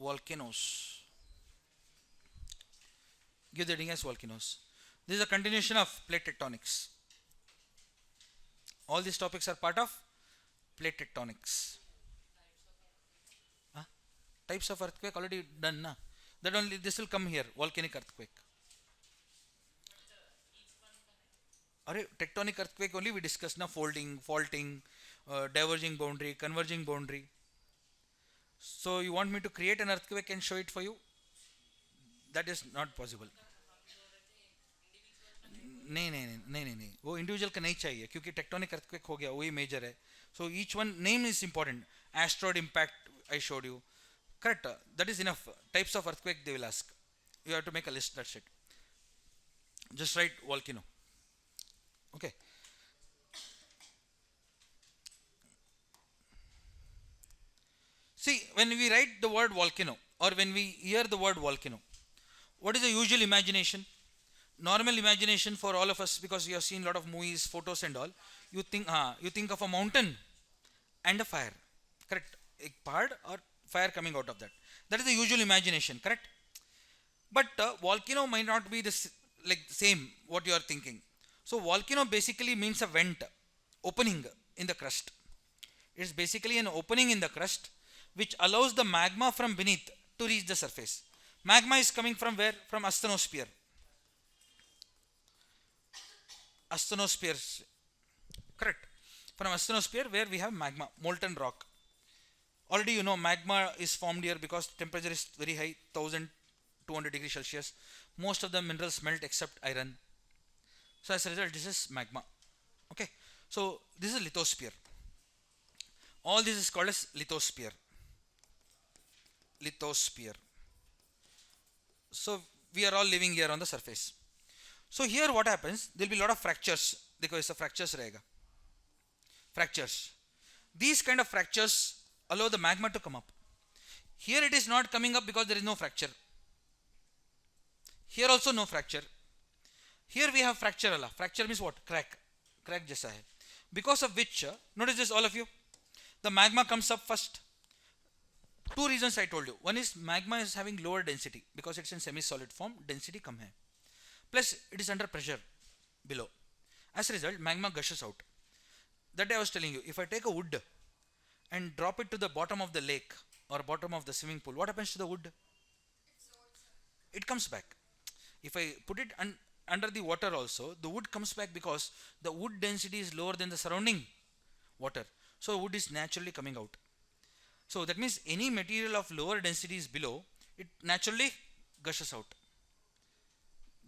volcanoes. Give the heading as volcanoes. This is a continuation of plate tectonics. All these topics are part of plate tectonics. Huh? Types of earthquake already done, na? That only this will come here. Volcanic earthquake. Array, tectonic earthquake only we discussed now. Folding, faulting, diverging boundary, converging boundary. So you want me to create an earthquake and show it for you? That is not possible. नहीं वो individual का नहीं चाहिए क्योंकि tectonic earthquake हो गया वही major है so each one name is important asteroid impact I showed you correct that is enough types of earthquake they will ask you have to make a list that's it just write volcano okay see when we write the word volcano or when we hear the word volcano what is the usual imagination normal imagination for all of us because you have seen a lot of movies photos and all you think of a mountain and a fire correct a pahad or fire coming out of that is the usual imagination correct but volcano might not be this like same what you are thinking so volcano basically means a vent opening in the crust it's basically an opening in the crust which allows the magma from beneath to reach the surface magma is coming from where from asthenospheres correct from asthenosphere where we have magma molten rock already you know magma is formed here because temperature is very high 1200 degrees Celsius most of the minerals melt except iron so as a result this is magma okay so this is lithosphere all this is called as lithosphere so we are all living here on the surface so here what happens there will be a lot of fractures because fractures rahega fractures these kind of fractures allow the magma to come up here it is not coming up because there is no fracture here also no fracture here we have fracture Allah fracture means what crack jaisa hai because of which notice this all of you the magma comes up first two reasons I told you one is magma is having lower density because it's in semi solid form density kam hai plus it is under pressure below as a result magma gushes out that day I was telling you if I take a wood and drop it to the bottom of the lake or bottom of the swimming pool what happens to the wood it comes back if I put it under the water also the wood comes back because the wood density is lower than the surrounding water so wood is naturally coming out so that means any material of lower density is below it naturally gushes out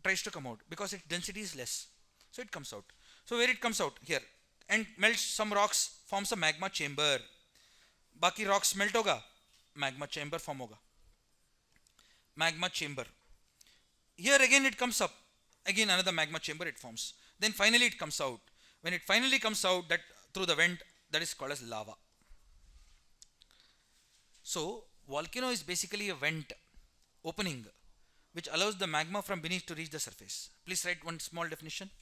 tries to come out because its density is less so it comes out so where it comes out here and melts some rocks forms a magma chamber बाकी rocks melt होगा magma chamber form होगा magma chamber here again it comes up again another magma chamber it forms then finally it comes out when it finally comes out that through the vent that is called as lava so volcano is basically a vent opening which allows the magma from beneath to reach the surface please write one small definition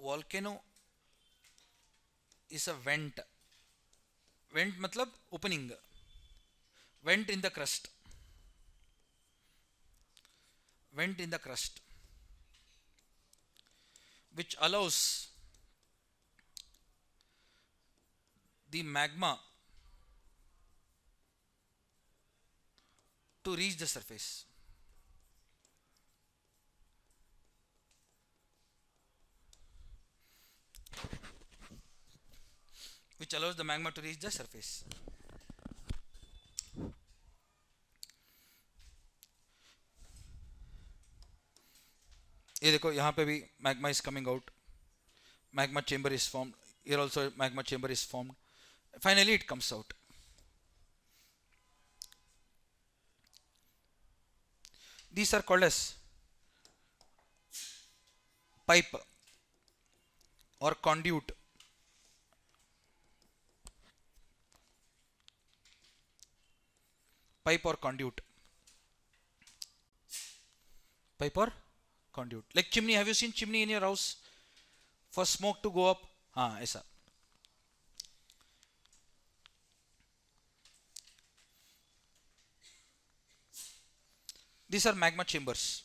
volcano is a vent matlab opening vent in the crust which allows the magma to reach the surface which allows the magma to reach the surface ये देखो यहाँ पे भी magma is coming out magma chamber is formed here also magma chamber is formed finally it comes out these are called as pipe or conduit pipe or conduit like chimney have you seen chimney in your house for smoke to go up हाँ ऐसा These are magma chambers.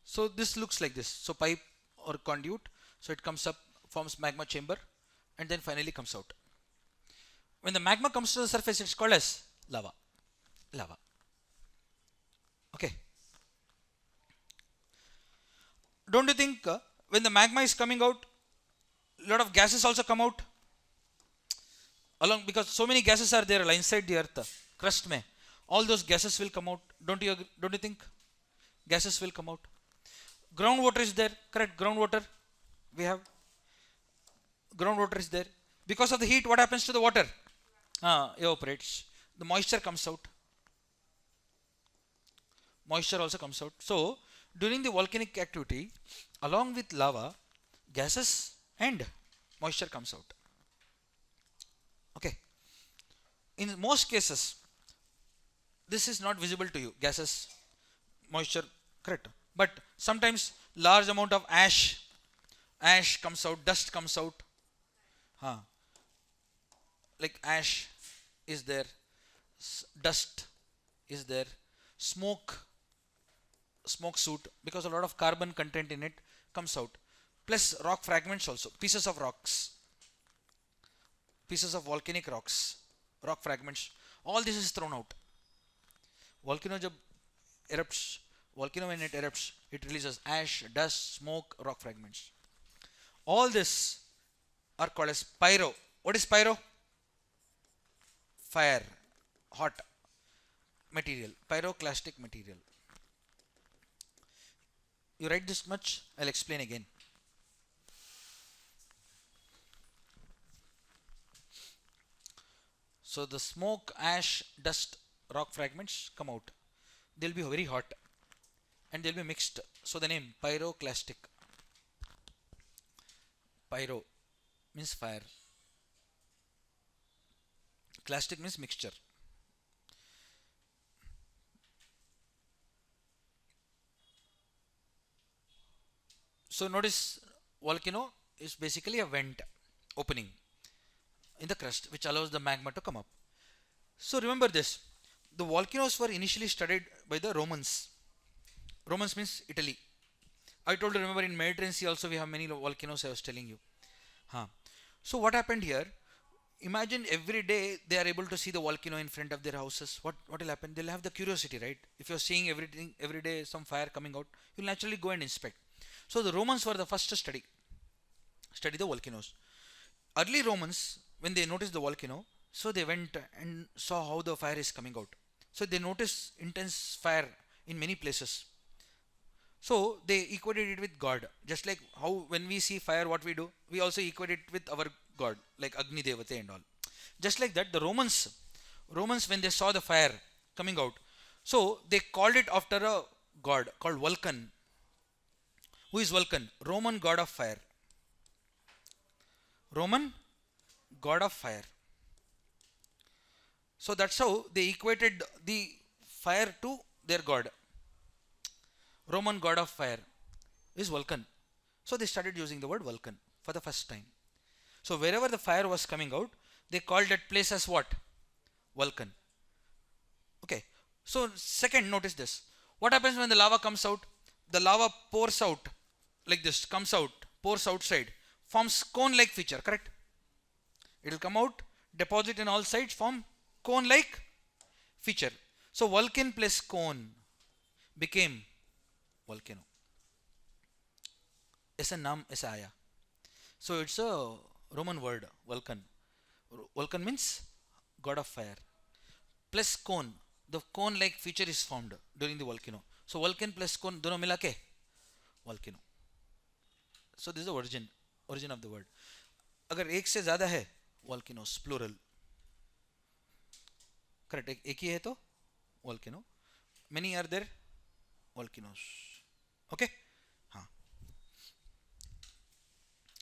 So this looks like this. So pipe or conduit. So it comes up, forms magma chamber, and then finally comes out. When the magma comes to the surface, it's called as lava. Lava. Okay. Don't you think when the magma is coming out, a lot of gases also come out? Along, because so many gases are there inside the earth, crust mein. All those gases will come out. Don't you think? Gases will come out. Groundwater is there, correct? Groundwater, we have groundwater is there. Because of the heat, what happens to the water? Evaporates. The moisture comes out. Moisture also comes out. So during the volcanic activity, along with lava, gases and moisture comes out. Okay. In most cases, this is not visible to you. Gases, moisture, correct. But sometimes large amount of ash comes out, dust comes out. Like ash is there, dust is there, smoke soot, because a lot of carbon content in it comes out. Plus rock fragments also, pieces of rocks, pieces of volcanic rocks, rock fragments. All this is thrown out. Volcano jab erupts, volcano when it erupts, it releases ash, dust, smoke, rock fragments. All this are called as pyro. What is pyro? Fire, hot material, pyroclastic material. You write this much, I'll explain again. So the smoke, ash, dust, rock fragments come out. They'll be very hot and they'll be mixed. So the name pyroclastic. Pyro means fire. Clastic means mixture. So notice volcano is basically a vent opening in the crust which allows the magma to come up. So remember this, the volcanoes were initially studied by the Romans. Romans means Italy. I told you, remember in Mediterranean Sea also we have many volcanoes, I was telling you. So what happened here? Imagine every day they are able to see the volcano in front of their houses. What will happen? They'll have the curiosity, right? If you're seeing everything every day, some fire coming out, you'll naturally go and inspect. So the Romans were the first to study the volcanoes. Early Romans, when they noticed the volcano, so they went and saw how the fire is coming out. So they noticed intense fire in many places. So they equated it with God. Just like how when we see fire, what we do? We also equate it with our God, like Agni Devate and all. Just like that, the Romans when they saw the fire coming out, so they called it after a god called Vulcan. Who is Vulcan? Roman god of fire. Roman god of fire. So that's how they equated the fire to their god. Roman god of fire is Vulcan. So they started using the word Vulcan for the first time. So wherever the fire was coming out, they called that place as what? Vulcan. Okay. So second, notice this. What happens when the lava comes out? The lava pours out like this, comes out, pours outside, forms cone-like feature, correct? It will come out, deposit in all sides, form cone-like feature. So Vulcan plus cone became volcano. ऐसा नाम ऐसा आया. So it's a Roman word, Vulcan. Vulcan means god of fire. Plus cone, the cone-like feature is formed during the volcano. So Vulcan plus cone दोनों मिला के volcano. So this is the origin of the word. अगर एक से ज़्यादा है volcanoes plural. Correct. एक ही है तो volcano. Many are there volcanoes. Okay.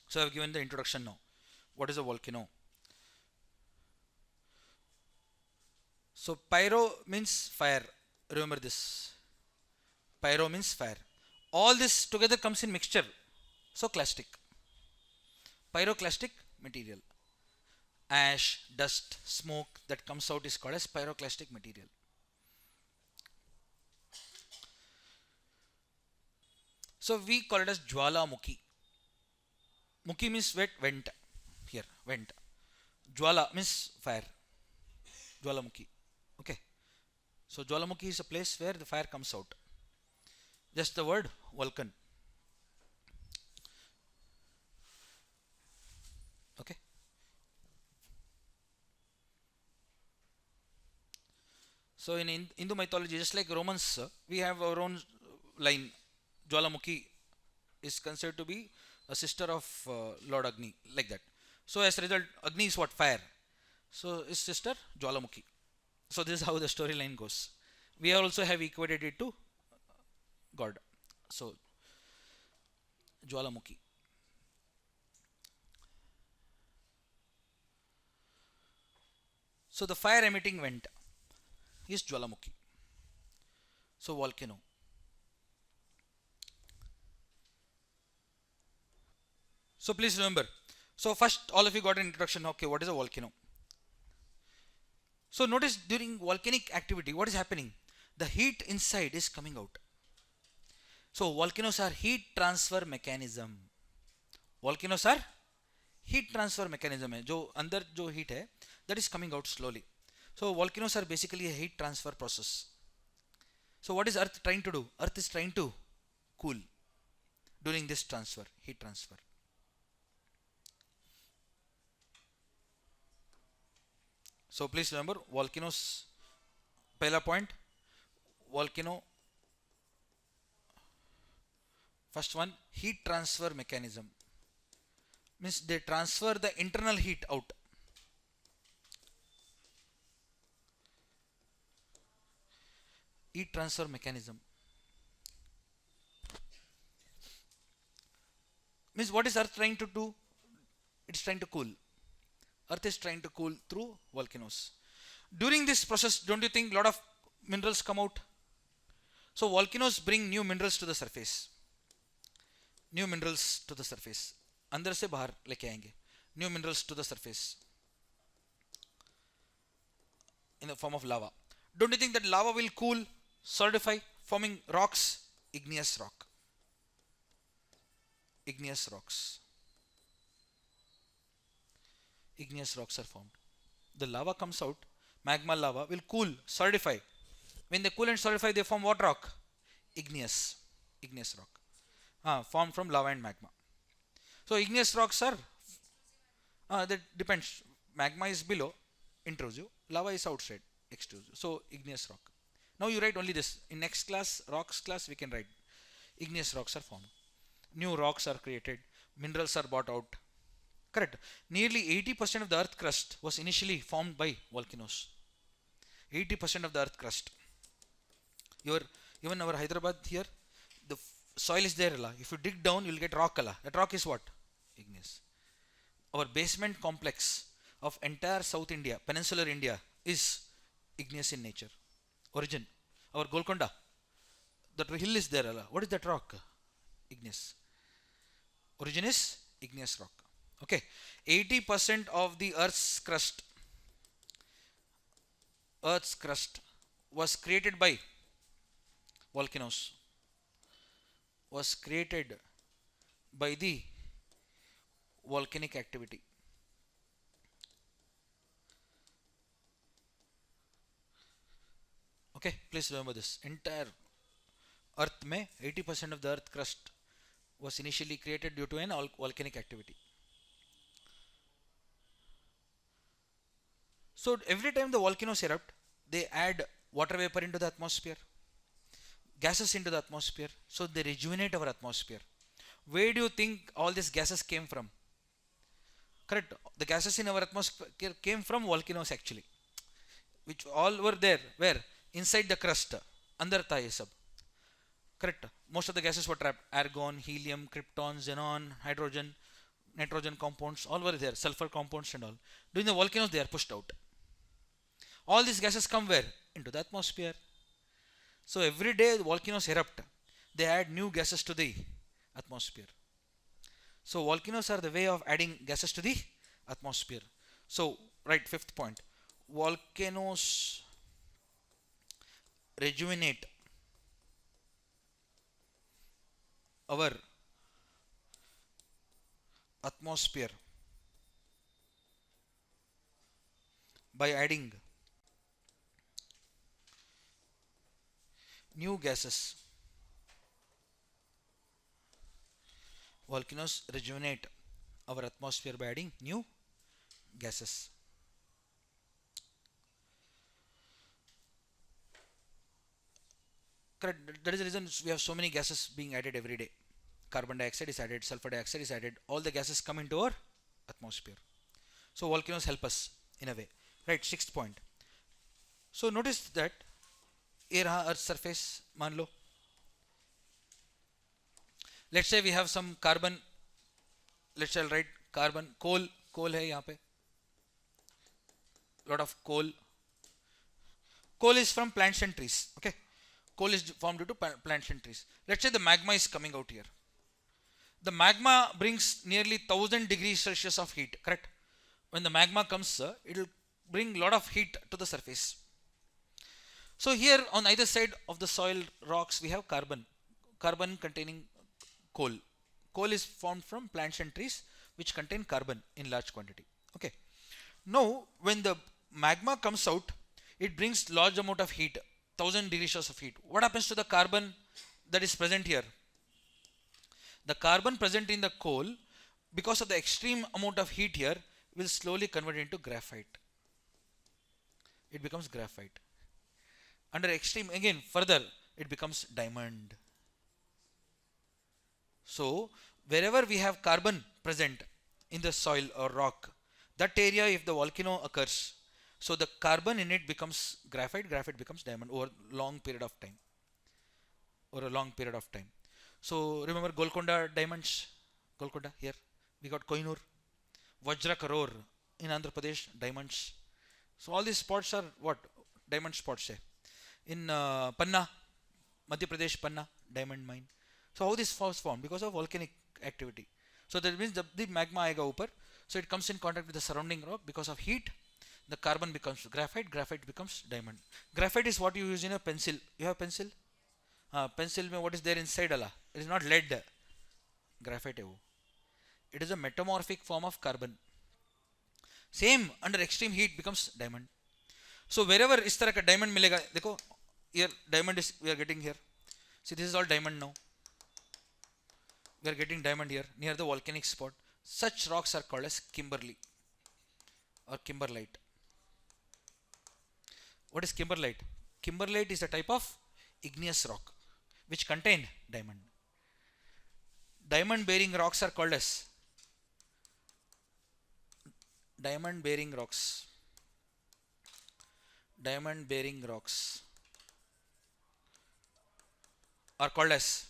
So I have given the introduction now. What is a volcano? So pyro means fire. Remember this. Pyro means fire. All this together comes in mixture. So clastic. Pyroclastic material. Ash, dust, smoke that comes out is called as pyroclastic material. So we call it as Jwalamukhi. Mukhi means vent. Here, vent. Jwala means fire. Jwalamukhi. Okay. So Jwalamukhi is a place where the fire comes out. Just the word volcan. Okay. So in Hindu mythology, just like Romans, we have our own line. Jwalamukhi is considered to be a sister of Lord Agni, like that. So as a result, Agni is what? Fire. So his sister Jwalamukhi. So this is how the storyline goes. We also have equated it to God. So Jwalamukhi. So the fire emitting vent is Jwalamukhi. So volcano. So please remember. So first all of you got an introduction. Okay, what is a volcano? So notice during volcanic activity, what is happening? The heat inside is coming out. So volcanoes are heat transfer mechanism. Volcanoes are heat transfer mechanism है जो अंदर जो heat है that is coming out slowly. So volcanoes are basically a heat transfer process. So what is Earth trying to do? Earth is trying to cool during this transfer, heat transfer. So please remember volcanoes. Pehla point, volcano. First one, heat transfer mechanism. Means they transfer the internal heat out. Heat transfer mechanism. Means what is Earth trying to do? It's trying to cool. Earth is trying to cool through volcanoes. During this process, don't you think a lot of minerals come out? So volcanoes bring new minerals to the surface. New minerals to the surface. अंदर से बाहर लेके आएंगे. New minerals to the surface. In the form of lava. Don't you think that lava will cool, solidify, forming rocks? Igneous rock. Igneous rocks. Igneous rocks are formed. The lava comes out, magma lava will cool, solidify. When they cool and solidify, they form what rock? Igneous rock. Formed from lava and magma. So igneous rocks are, that depends. Magma is below, intrusive. Lava is outside, extrusive. So igneous rock. Now you write only this. In next class, rocks class, we can write igneous rocks are formed. New rocks are created. Minerals are brought out. Correct. Nearly 80% of the earth crust was initially formed by volcanoes. 80% of the earth crust. Even our Hyderabad here, the soil is there. If you dig down, you will get rock. That rock is what? Igneous. Our basement complex of entire South India, peninsular India, is igneous in nature. Origin. Our Golconda, that hill is there. What is that rock? Igneous. Origin is igneous rock. Okay. 80% of the Earth's crust was created by volcanoes. Was created by the volcanic activity. Okay, please remember this. Entire Earth में 80% of the Earth crust was initially created due to an volcanic activity. So every time the volcanoes erupt, they add water vapor into the atmosphere, gases into the atmosphere, so they rejuvenate our atmosphere. Where do you think all these gases came from? Correct. The gases in our atmosphere came from volcanoes actually, which all were there. Where? Inside the crust. Andar tha ye sab. Correct. Most of the gases were trapped. Argon, helium, krypton, xenon, hydrogen, nitrogen compounds, all were there. Sulfur compounds and all. During the volcanoes, they are pushed out. All these gases come where? Into the atmosphere. So every day the volcanoes erupt. They add new gases to the atmosphere. So volcanoes are the way of adding gases to the atmosphere. So right, fifth point, volcanoes rejuvenate our atmosphere by adding new gases. Volcanoes rejuvenate our atmosphere by adding new gases. Correct. That is the reason we have so many gases being added every day. Carbon dioxide is added, sulfur dioxide is added. All the gases come into our atmosphere. So volcanoes help us in a way. Right. Sixth point. So notice that ये रहा earth surface मान लो. Let's say we have some carbon. Let's say I'll write carbon. Coal है यहाँ पे. Lot of coal. Coal is from plants and trees. Okay. Coal is formed due to plants and trees. Let's say the magma is coming out here. The magma brings nearly 1000 degrees Celsius of heat. Correct. When the magma comes, it will bring lot of heat to the surface. So here on either side of the soil rocks we have carbon containing coal. Coal is formed from plants and trees which contain carbon in large quantity. Okay. Now when the magma comes out, it brings large amount of heat, 1000 degrees Celsius of heat. What happens to the carbon that is present here? The carbon present in the coal, because of the extreme amount of heat here, will slowly convert into graphite. It becomes graphite. Under extreme, again further, it becomes diamond. So wherever we have carbon present in the soil or rock, that area, if the volcano occurs, so the carbon in it becomes graphite becomes diamond over a long period of time. So remember Golconda diamonds, Golconda here, we got Kohinoor, Vajra Karor in Andhra Pradesh, diamonds. So all these spots are what? Diamond spots. In Panna, Madhya Pradesh, Panna, diamond mine. So how this was formed? Because of volcanic activity. So that means the magma aega upar. So it comes in contact with the surrounding rock. Because of heat, the carbon becomes graphite becomes diamond. Graphite is what you use in a pencil. You have pencil? Pencil mein what is there inside Allah? It is not lead. Graphite hai wo. It is a metamorphic form of carbon. Same under extreme heat becomes diamond. So wherever इस तरह का diamond मिलेगा, देखो here diamond is we are getting here. See, this is all diamond now. We are getting diamond here near the volcanic spot. Such rocks are called as kimberlite or kimberlite. What is kimberlite? Kimberlite is a type of igneous rock which contain diamond. Diamond bearing rocks are called as diamond bearing rocks are called as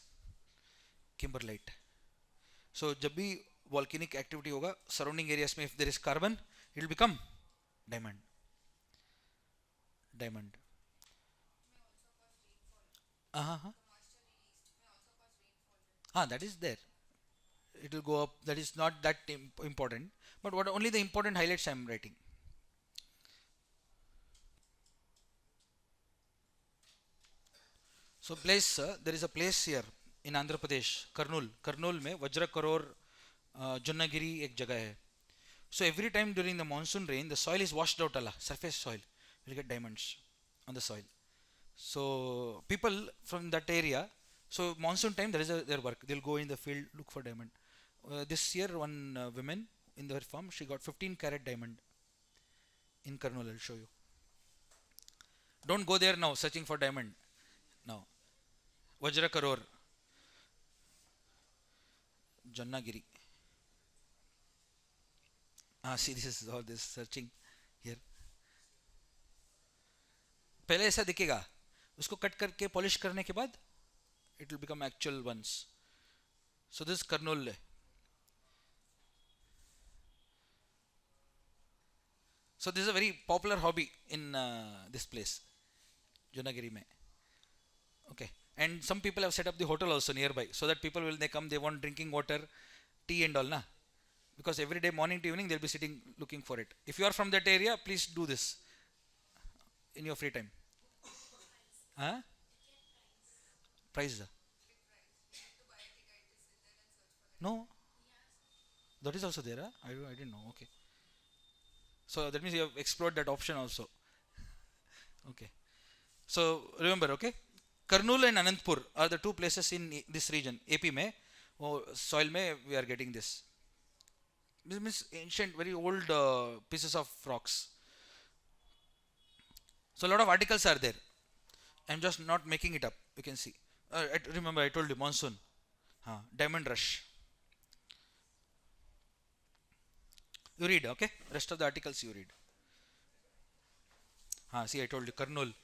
kimberlite. So जब भी volcanic activity होगा surrounding areas में, if there is carbon, it will become diamond. That is there. It will go up. That is not that important. But what only the important highlights I am writing. So place, there is a place here in Andhra Pradesh, Karnool में वज्र करोर जुन्नागिरी एक जगह है. So every time during the monsoon rain, the soil is washed out, surface soil. You will get diamonds on the soil. So people from that area, so monsoon time there is their work. They will go in the field, look for diamond. This year one woman in their farm, she got 15 carat diamond in Karnool. I will show you. Don't go there now searching for diamond. Now, Vajra Karor, Jannagiri. See, this is all this searching here. पहले ऐसा दिखेगा, उसको cut करके polish करने के बाद it will become actual ones. So this is Karnool. So this is a very popular hobby in this place, Jannagiri mein. Okay, and some people have set up the hotel also nearby, so that people will they come, they want drinking water, tea and all, na? Because every day morning to evening they'll be sitting looking for it. If you are from that area, please do this in your free time. Huh? Price? No, that is also there. Huh? I didn't know. Okay. So that means you have explored that option also. Okay. So remember, okay, Kurnool and Anantpur are the two places in this region, AP mein, or soil mein we are getting this. This means ancient, very old pieces of rocks. So a lot of articles are there. I'm just not making it up. You can see. Remember, I told you monsoon, diamond rush. You read, okay? Rest of the articles you read. See, I told you Kurnool.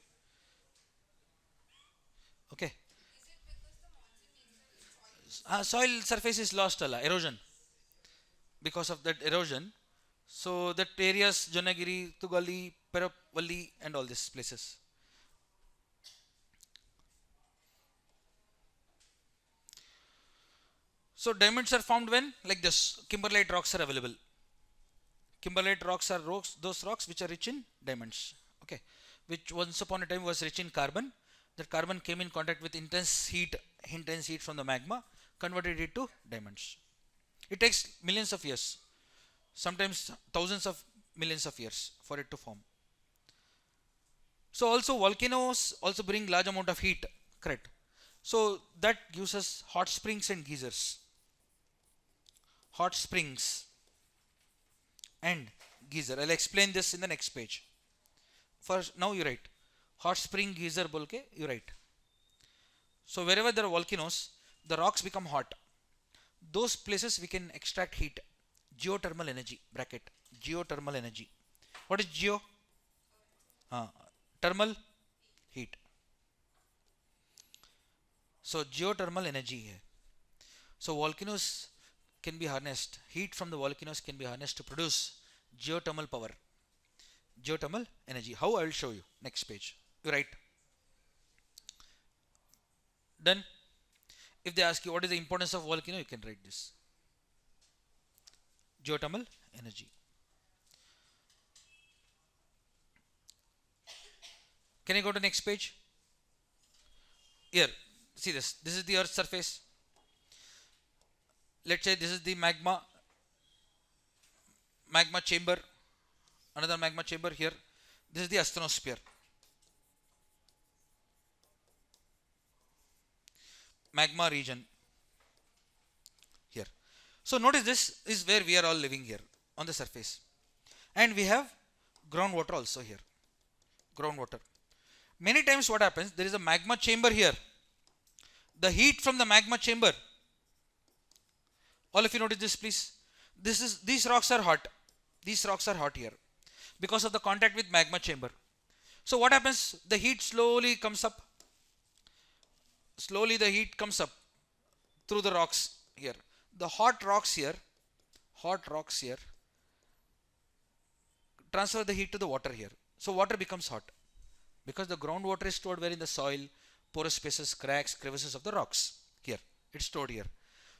Okay. Soil surface is lost, erosion. Because of that erosion, so that areas Janagiri, Tugali, Perapalli and all these places. So diamonds are found when like this kimberlite rocks are available. Kimberlite rocks are those rocks which are rich in diamonds. Okay, which once upon a time was rich in carbon. That carbon came in contact with intense heat from the magma, converted it to diamonds. It takes millions of years, sometimes thousands of millions of years for it to form. So also volcanoes also bring large amount of heat, correct? So that gives us hot springs and geysers. Hot springs and geyser. I'll explain this in the next page. First, now you write hot spring geyser bolke you write. So wherever there are volcanoes, the rocks become hot. Those places we can extract heat. Geothermal energy bracket. Geothermal energy. What is geo? Thermal heat. So geothermal energy here. So volcanoes can be harnessed. Heat from the volcanoes can be harnessed to produce geothermal power. Geothermal energy. How? I will show you. Next page. You write. Done. If they ask you what is the importance of volcano, you can write this. Geothermal energy. Can I go to next page? Here, see this. This is the Earth's surface. Let's say this is the magma chamber. Another magma chamber here. This is the asthenosphere. Magma region here. So notice this is where we are all living here on the surface. And we have groundwater also here. Groundwater. Many times what happens, there is a magma chamber here. The heat from the magma chamber, all of you notice this please. These rocks are hot. These rocks are hot here because of the contact with magma chamber. So what happens, the heat slowly comes up. Slowly the heat comes up through the rocks here. The hot rocks here transfer the heat to the water here. So water becomes hot because the groundwater is stored where in the soil, porous spaces, cracks, crevices of the rocks here. It's stored here.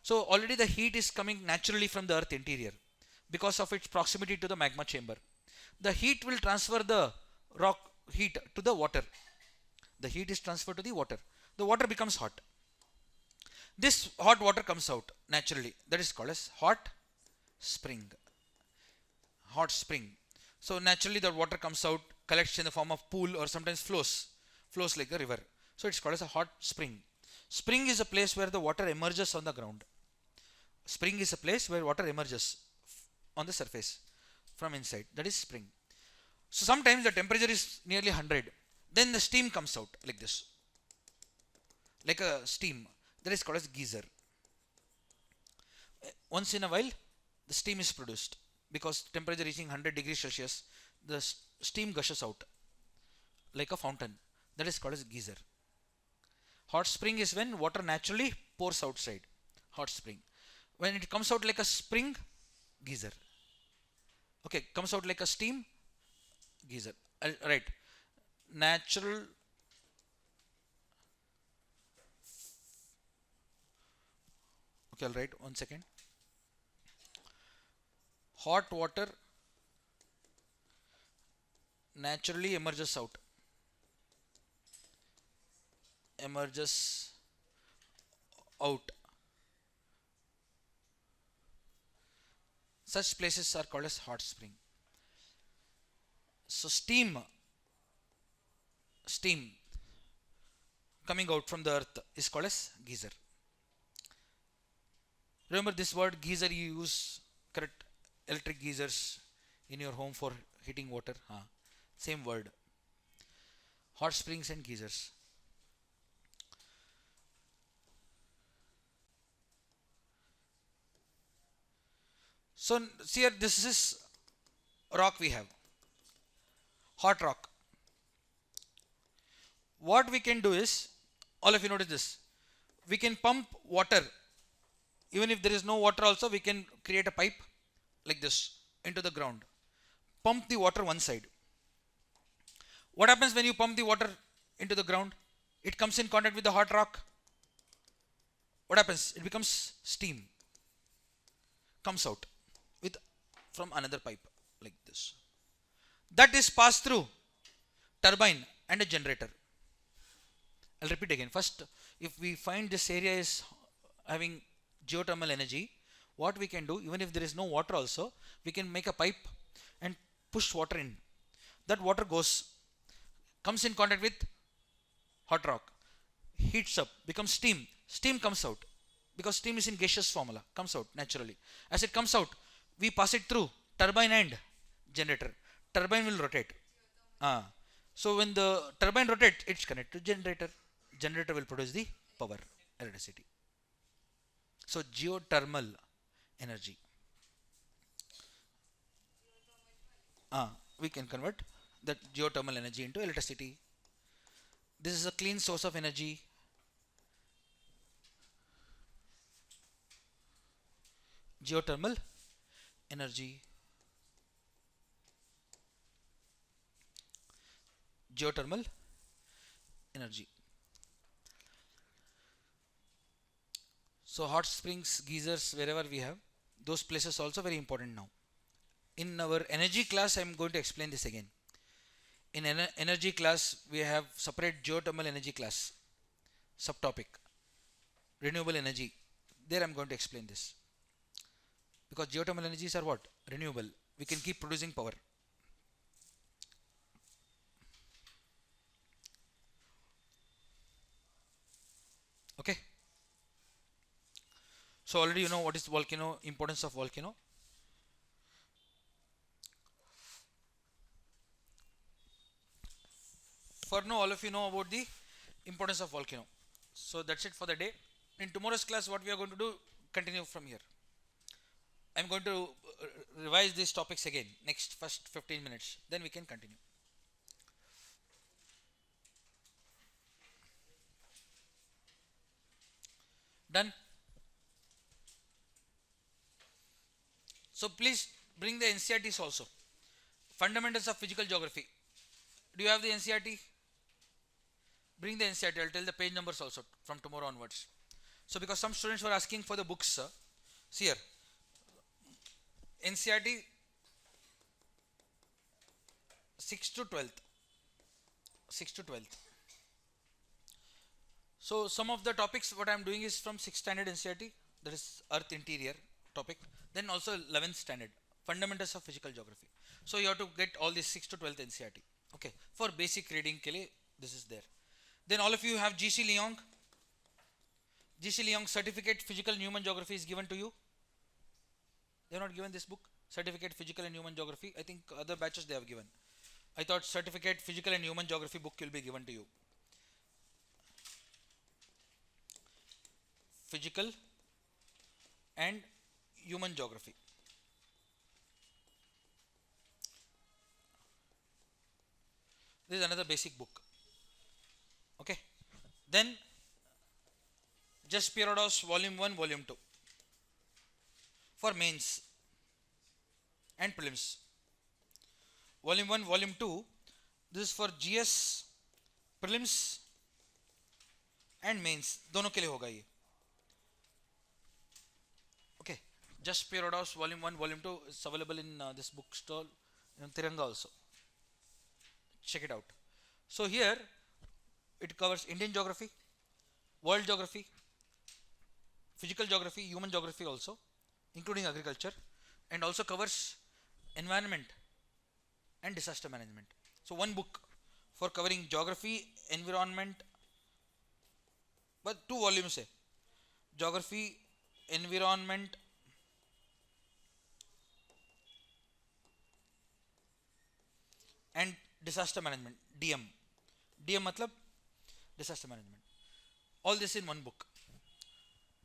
So already the heat is coming naturally from the earth interior because of its proximity to the magma chamber. The heat will transfer the rock heat to the water. The heat is transferred to the water. The water becomes hot. This hot water comes out naturally. That is called as hot spring. Hot spring. So naturally the water comes out, collects in the form of pool or sometimes flows like a river. So it's called as a hot spring. Spring is a place where the water emerges on the ground. Spring is a place where water emerges on the surface from inside. That is spring. So sometimes the temperature is nearly 100. Then the steam comes out like this. Like a steam. That is called as geyser. Once in a while, the steam is produced. Because temperature reaching 100 degrees Celsius, the steam gushes out like a fountain. That is called as geyser. Hot spring is when water naturally pours outside. Hot spring. When it comes out like a spring, geyser. Okay, comes out like a steam, geyser. Right. Natural. Okay, I'll write 1 second. hot water naturally emerges out. Emerges out. Such places are called as hot spring. So steam coming out from the earth is called as geyser. Remember this word geyser, you use correct electric geysers in your home for heating water. Same word. Hot springs and geysers. So see here, this is rock we have. Hot rock. What we can do is, all of you notice this, we can pump water. Even if there is no water also, we can create a pipe like this into the ground. Pump the water one side. What happens when you pump the water into the ground? It comes in contact with the hot rock. What happens? It becomes steam. Comes out from another pipe like this. That is passed through turbine and a generator. I'll repeat again. First, if we find this area is having geothermal energy, what we can do, even if there is no water also, we can make a pipe and push water in. That water comes in contact with hot rock, heats up, becomes steam. Steam comes out because steam is in gaseous formula, comes out naturally. As it comes out, we pass it through turbine and generator. Turbine will rotate. So when the turbine rotates, it's connected to generator. Generator will produce the power, electricity. So geothermal energy. We can convert that geothermal energy into electricity. This is a clean source of energy. Geothermal energy. Geothermal energy. So hot springs, geysers, wherever we have, those places also very important now. In our energy class, I am going to explain this again. In energy class, we have separate geothermal energy class, subtopic, renewable energy. There I am going to explain this. Because geothermal energies are what? Renewable. We can keep producing power. Okay. So already you know what is volcano, importance of volcano. For now, all of you know about the importance of volcano. So that's it for the day. In tomorrow's class, what we are going to do, continue from here. I'm going to revise these topics again, first 15 minutes. Then we can continue. Done? So please bring the NCERTs also. Fundamentals of Physical Geography. Do you have the NCERT? Bring the NCERT. I'll tell the page numbers also from tomorrow onwards. So because some students were asking for the books, see here. NCERT 6 to 12th. 6 to 12th. So some of the topics what I am doing is from 6th standard NCERT, that is Earth Interior topic. Then also 11th standard, Fundamentals of Physical Geography. So you have to get all these 6 to 12th NCERT. Okay. For basic reading ke liye, this is there. Then all of you have GC Leong. GC Leong Certificate Physical and Human Geography is given to you. They have not given this book, Certificate Physical and Human Geography. I think other batches they have given. I thought Certificate Physical and Human Geography book will be given to you. Physical and Human Geography. This is another basic book. Okay. Then Just Periodos Volume 1, Volume 2 for mains and prelims. Volume 1, Volume 2, this is for GS, prelims and mains. दोनों के लिए होगा ये. Okay. Just Pyrodos volume 1, volume 2 is available in this bookstall in Tiranga also. Check it out. So here it covers Indian geography, world geography, physical geography, human geography also, including agriculture, and also covers environment and disaster management. So one book for covering geography, environment, but 2 volumes hai. Geography, environment, and disaster management, DM. DM matlab disaster management. All this in one book.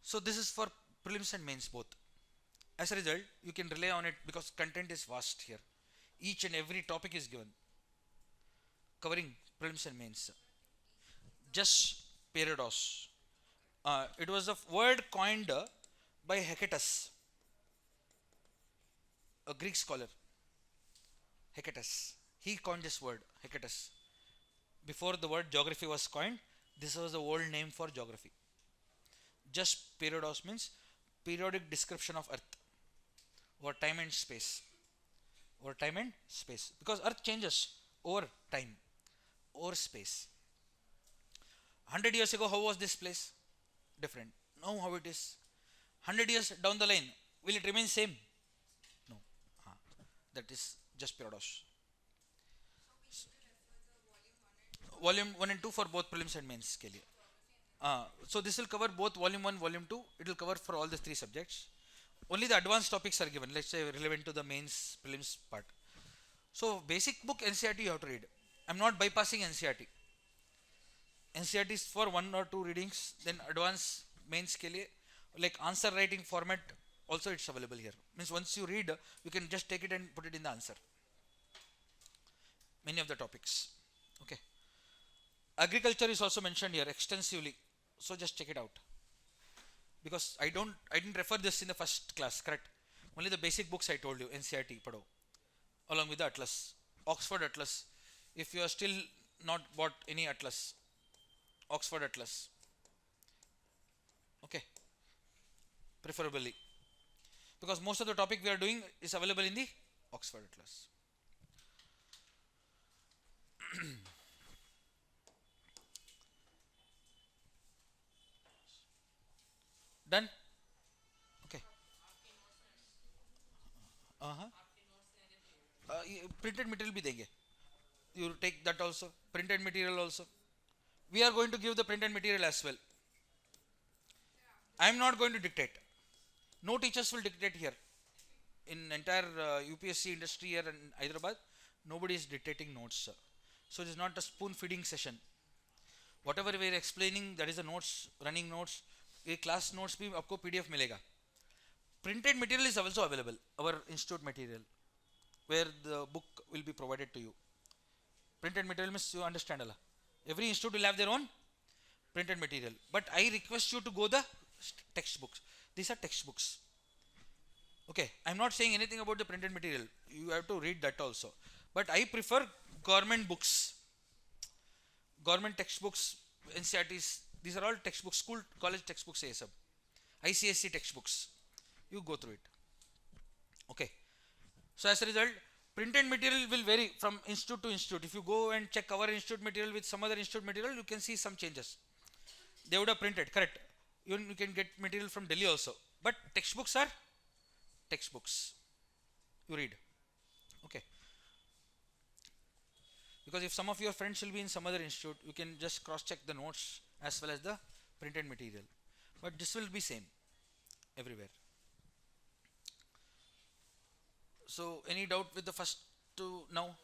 So this is for prelims and mains both. As a result, you can rely on it because content is vast here. Each and every topic is given, covering prelims and mains. Just Peridos. It was a word coined by Hecatus, a Greek scholar. Hecatus. He coined this word, Hecatus. Before the word geography was coined, this was the old name for geography. Just Periodos means periodic description of Earth over time and space. Over time and space. Because Earth changes over time, over space. 100 years ago, how was this place? Different. Now how it is. 100 years down the line, will it remain same? No. That is just Periodos. Volume 1 and 2 for both prelims and mains के लिए. So this will cover both volume 1, volume 2. It will cover for all the 3 subjects. Only the advanced topics are given, let's say relevant to the mains prelims part. So basic book NCERT you have to read. I'm not bypassing NCERT. NCERT is for 1 or 2 readings. Then advanced mains के लिए, like answer writing format also it's available here. Means once you read, you can just take it and put it in the answer. Many of the topics. Okay. Agriculture is also mentioned here extensively, so just check it out. Because I didn't refer this in the first class, correct? Only the basic books I told you, NCERT pado, along with the atlas, Oxford Atlas. If you are still not bought any atlas, Oxford Atlas, okay, preferably, because most of the topic we are doing is available in the Oxford Atlas. Done? Okay. Printed material भी देंगे. You take that also. Printed material also. We are going to give the printed material as well. I am not going to dictate. No teachers will dictate here. In entire UPSC industry here in Hyderabad, nobody is dictating notes. So it is not a spoon feeding session. Whatever we are explaining, that is the notes, running notes. ये class notes भी आपको PDF मिलेगा. Printed material is also available, our institute material, where the book will be provided to you. Printed material means you understand Allah. Every institute will have their own printed material. But I request you to go the textbooks. These are textbooks. Okay, I am not saying anything about the printed material. You have to read that also. But I prefer government books, government textbooks, NCERTs. These are all textbooks, school, college textbooks, ये सब, ICSE textbooks. You go through it. Okay. So as a result, printed material will vary from institute to institute. If you go and check our institute material with some other institute material, you can see some changes. They would have printed, correct. Even you can get material from Delhi also. But textbooks are textbooks. You read. Okay. Because if some of your friends will be in some other institute, you can just cross check the notes as well as the printed material. But this will be same everywhere. So any doubt with the first two now?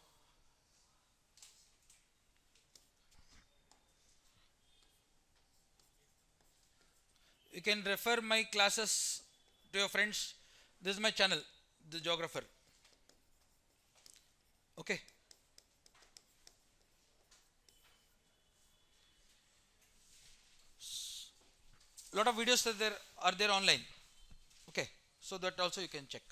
You can refer my classes to your friends. This is my channel, The Geographer. Okay. Lot of videos are there online. Okay. So that also you can check.